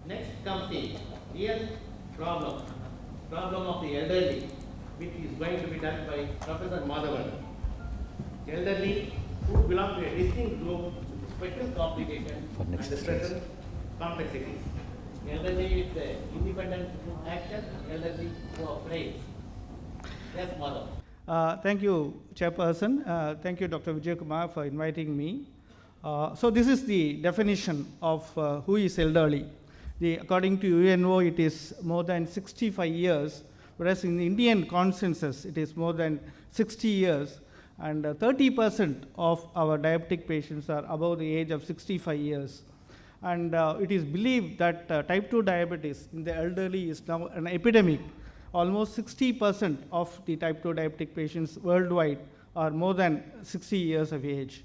Next comes the real problem, problem of the elderly, which is going to be done by Professor Madhavan. Elderly who belong to a distinct group with special complications and special complexities. Elderly with independent action, elderly who are frail. Yes, Madhavan. Thank you, Chairperson. Thank you, Dr. Vijayakumar, for inviting me. So this is the definition of who is elderly. According to UNO, it is more than 65 years, whereas in the Indian consensus, it is more than 60 years. And 30% of our diabetic patients are above the age of 65 years. And it is believed that type 2 diabetes in the elderly is now an epidemic. Almost 60% of the type 2 diabetic patients worldwide are more than 60 years of age.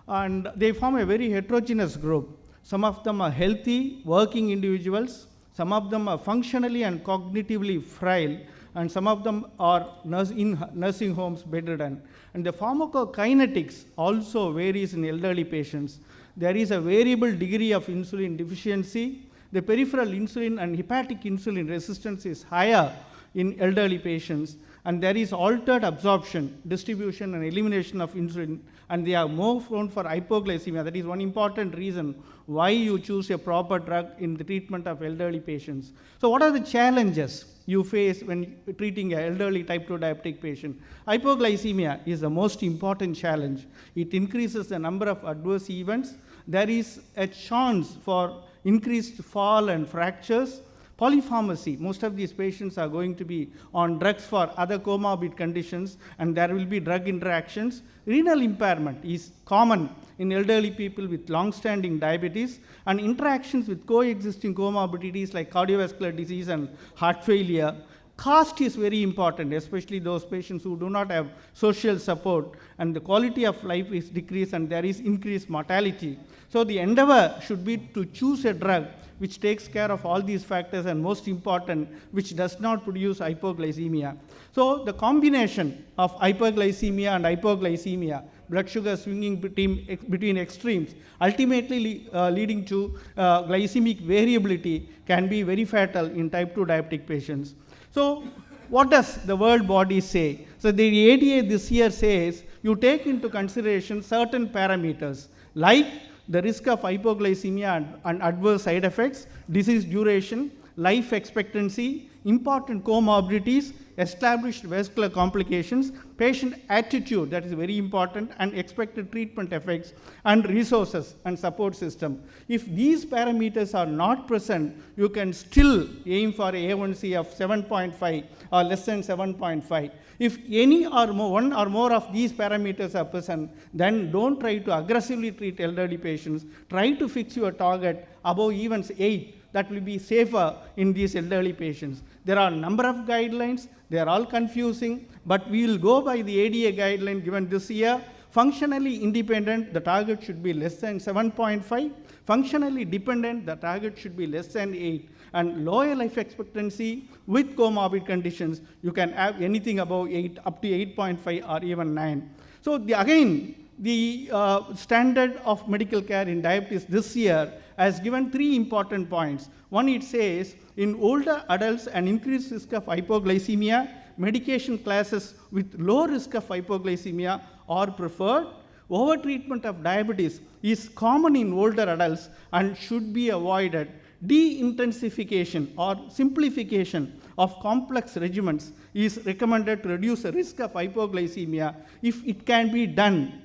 And they form a very heterogeneous group. Some of them are healthy, working individuals. Some of them are functionally and cognitively frail. And some of them are in nursing homes bedridden. And the pharmacokinetics also varies in elderly patients. There is a variable degree of insulin deficiency. The peripheral insulin and hepatic insulin resistance is higher in elderly patients, and there is altered absorption, distribution, and elimination of insulin, and they are more prone for hypoglycemia. That is one important reason why you choose a proper drug in the treatment of elderly patients. So what are the challenges you face when treating an elderly type 2 diabetic patient? Hypoglycemia is the most important challenge. It increases the number of adverse events. There is a chance for increased fall and fractures. Polypharmacy, most of these patients are going to be on drugs for other comorbid conditions, and there will be drug interactions. Renal impairment is common in elderly people with long-standing diabetes, and interactions with coexisting comorbidities like cardiovascular disease and heart failure. Cost is very important, especially those patients who do not have social support, and the quality of life is decreased and there is increased mortality. So the endeavor should be to choose a drug which takes care of all these factors, and most important, which does not produce hypoglycemia. So the combination of hyperglycemia and hypoglycemia, blood sugar swinging between extremes, ultimately leading to glycemic variability, can be very fatal in type 2 diabetic patients. So what does the world body say? So the ADA this year says you take into consideration certain parameters like the risk of hypoglycemia and adverse side effects, disease duration, life expectancy, important comorbidities, established vascular complications, patient attitude, that is very important, and expected treatment effects, and resources and support system. If these parameters are not present, you can still aim for A1C of 7.5 or less than 7.5. If any or more, one or more of these parameters are present, then don't try to aggressively treat elderly patients. Try to fix your target above even 8. That will be safer in these elderly patients. There are a number of guidelines. They are all confusing, but we will go by the ADA guideline given this year. Functionally independent, the target should be less than 7.5. Functionally dependent, the target should be less than 8. And lower life expectancy with comorbid conditions, you can have anything above 8, up to 8.5 or even 9. So again, the standard of medical care in diabetes this year has given 3 important points. One, it says in older adults an increased risk of hypoglycemia, medication classes with low risk of hypoglycemia are preferred. Overtreatment of diabetes is common in older adults and should be avoided. De-intensification or simplification of complex regimens is recommended to reduce the risk of hypoglycemia if it can be done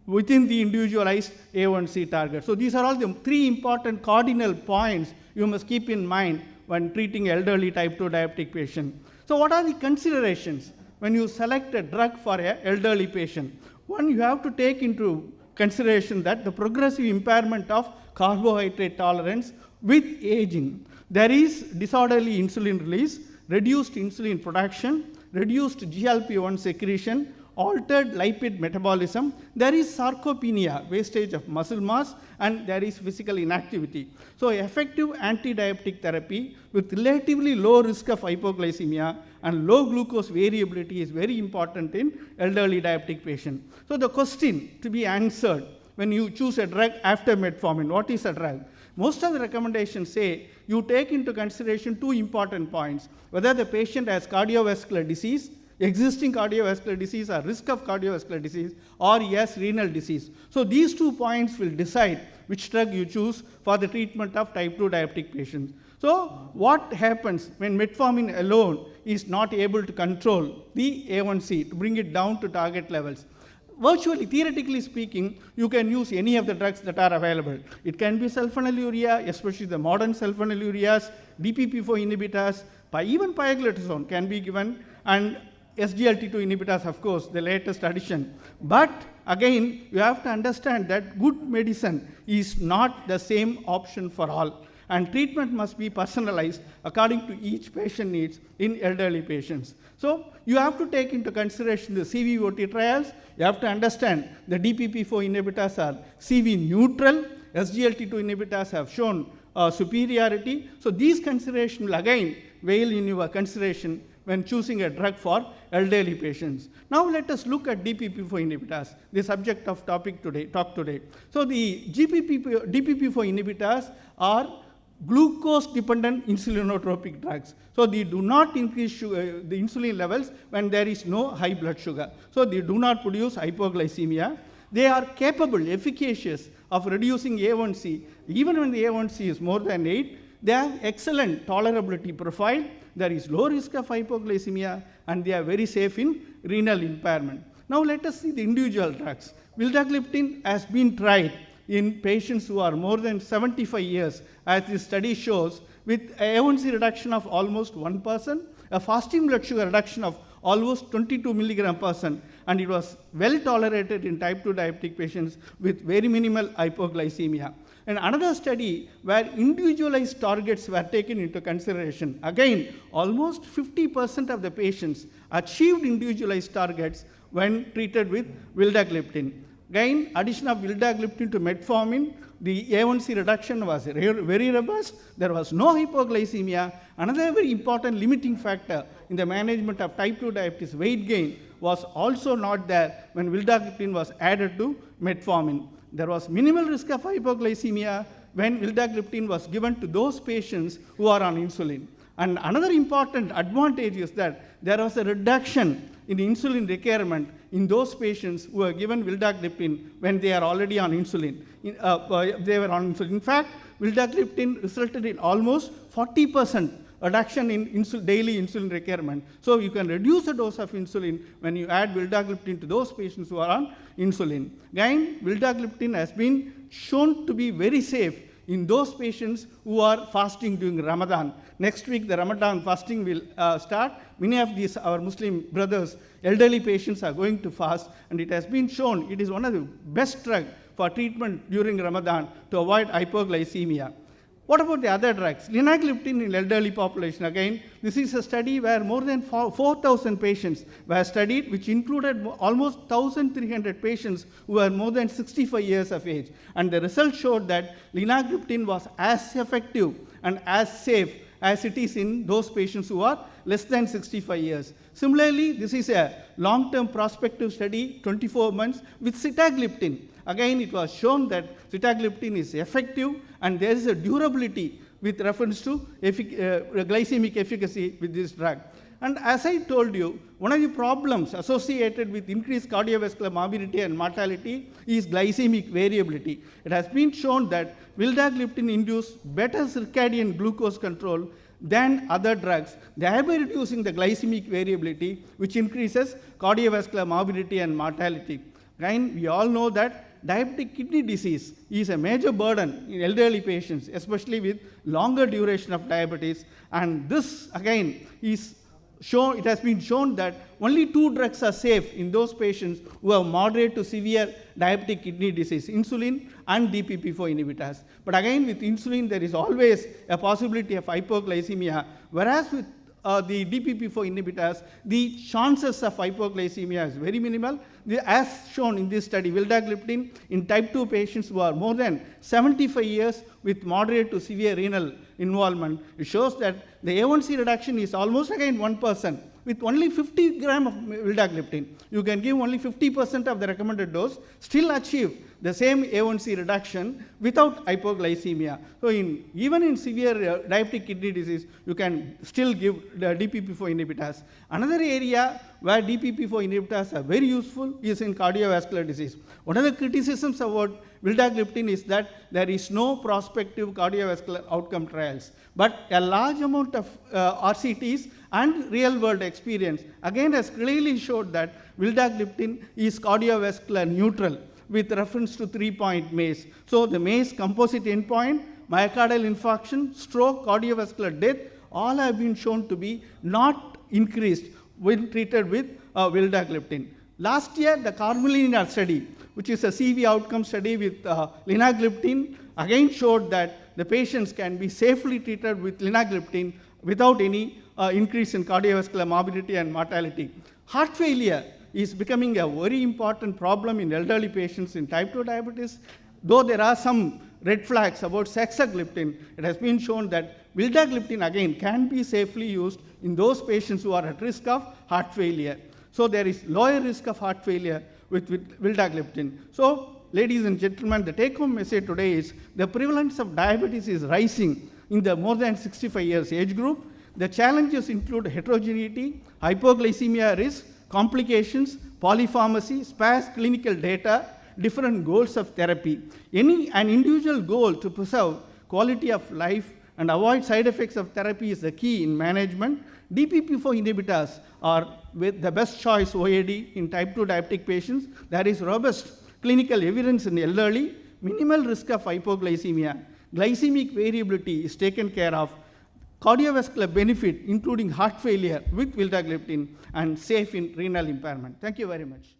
within the individualized A1C target. So these are all the 3 important cardinal points you must keep in mind when treating elderly type 2 diabetic patient. So what are the considerations when you select a drug for an elderly patient? One, you have to take into consideration that the progressive impairment of carbohydrate tolerance with aging. There is disorderly insulin release, reduced insulin production, reduced GLP-1 secretion, altered lipid metabolism, there is sarcopenia, wastage of muscle mass, and there is physical inactivity. So effective anti-diabetic therapy with relatively low risk of hypoglycemia and low glucose variability is very important in elderly diabetic patient. So the question to be answered when you choose a drug after metformin, what is a drug? Most of the recommendations say you take into consideration two important points: whether the patient has cardiovascular disease, existing cardiovascular disease or risk of cardiovascular disease, or he has renal disease. So these 2 points will decide which drug you choose for the treatment of type 2 diabetic patients. So what happens when metformin alone is not able to control the A1C to bring it down to target levels? Virtually, theoretically speaking, you can use any of the drugs that are available. It can be sulfonylurea, especially the modern sulfonylureas, DPP4 inhibitors, even pioglitazone can be given, and SGLT2 inhibitors, of course, the latest addition. But again, you have to understand that good medicine is not the same option for all, and treatment must be personalized according to each patient needs in elderly patients. So you have to take into consideration the CVOT trials. You have to understand the DPP4 inhibitors are CV neutral, SGLT2 inhibitors have shown superiority. So these considerations will again weigh in your consideration when choosing a drug for elderly patients. Now let us look at DPP4 inhibitors, the subject of talk today. So the DPP4 inhibitors are glucose-dependent insulinotropic drugs. So they do not increase the insulin levels when there is no high blood sugar. So they do not produce hypoglycemia. They are capable, efficacious of reducing A1C. Even when the A1C is more than 8, they have excellent tolerability profile. There is low risk of hypoglycemia, and they are very safe in renal impairment. Now let us see the individual drugs. Vildagliptin has been tried in patients who are more than 75 years, as this study shows, with A1C reduction of almost 1%, a fasting blood sugar reduction of almost 22 milligram per cent, and it was well tolerated in type 2 diabetic patients with very minimal hypoglycemia. And another study where individualized targets were taken into consideration. Again, almost 50% of the patients achieved individualized targets when treated with vildagliptin. Again, addition of vildagliptin to metformin, the A1C reduction was very robust. There was no hypoglycemia. Another very important limiting factor in the management of type 2 diabetes, weight gain, was also not there when vildagliptin was added to metformin. There was minimal risk of hypoglycemia when vildagliptin was given to those patients who are on insulin. And another important advantage is that there was a reduction in insulin requirement in those patients who are given vildagliptin when they are already on insulin. In fact, vildagliptin resulted in almost 40% reduction in daily insulin requirement. So you can reduce the dose of insulin when you add vildagliptin to those patients who are on insulin. Again, vildagliptin has been shown to be very safe in those patients who are fasting during Ramadan. Next week, the Ramadan fasting will start. Many of these, our Muslim brothers, elderly patients are going to fast, and it has been shown it is one of the best drugs for treatment during Ramadan to avoid hypoglycemia. What about the other drugs? Linagliptin in elderly population. Again, this is a study where more than 4,000 patients were studied, which included almost 1,300 patients who were more than 65 years of age. And the results showed that linagliptin was as effective and as safe as it is in those patients who are less than 65 years. Similarly, this is a long-term prospective study, 24 months, with sitagliptin. Again, it was shown that sitagliptin is effective, and there is a durability with reference to glycemic efficacy with this drug. And as I told you, one of the problems associated with increased cardiovascular morbidity and mortality is glycemic variability. It has been shown that vildagliptin induces better circadian glucose control than other drugs, thereby reducing the glycemic variability, which increases cardiovascular morbidity and mortality. Again, we all know that diabetic kidney disease is a major burden in elderly patients, especially with longer duration of diabetes. And this, again, is shown. It has been shown that only 2 drugs are safe in those patients who have moderate to severe diabetic kidney disease, insulin and DPP4 inhibitors. But again, with insulin, there is always a possibility of hypoglycemia, whereas with the DPP4 inhibitors, the chances of hypoglycemia is very minimal. As shown in this study, vildagliptin in type 2 patients who are more than 75 years with moderate to severe renal involvement, it shows that the A1C reduction is almost again 1%. With only 50 grams of vildagliptin, you can give only 50% of the recommended dose, still achieve the same A1C reduction without hypoglycemia. So even in severe diabetic kidney disease, you can still give the DPP-4 inhibitors. Another area where DPP-4 inhibitors are very useful is in cardiovascular disease. One of the criticisms about vildagliptin is that there is no prospective cardiovascular outcome trials, but a large amount of RCTs and real world experience again has clearly showed that vildagliptin is cardiovascular neutral with reference to 3-point MACE. So the MACE composite endpoint, myocardial infarction, stroke, cardiovascular death, all have been shown to be not increased when treated with vildagliptin. Last year, the Carmelina study, which is a CV outcome study with linagliptin, again showed that the patients can be safely treated with linagliptin without any increase in cardiovascular morbidity and mortality. Heart failure is becoming a very important problem in elderly patients in type 2 diabetes. Though there are some red flags about saxagliptin, it has been shown that vildagliptin again can be safely used in those patients who are at risk of heart failure. So there is lower risk of heart failure with vildagliptin. So ladies and gentlemen, the take-home message today is the prevalence of diabetes is rising in the more than 65 years age group. The challenges include heterogeneity, hypoglycemia risk, complications, polypharmacy, sparse clinical data, different goals of therapy. An individual goal to preserve quality of life and avoid side effects of therapy is the key in management. DPP-4 inhibitors are with the best choice OAD in type 2 diabetic patients. There is robust clinical evidence in elderly, minimal risk of hypoglycemia. Glycemic variability is taken care of. Cardiovascular benefit, including heart failure with vildagliptin, and safe in renal impairment. Thank you very much.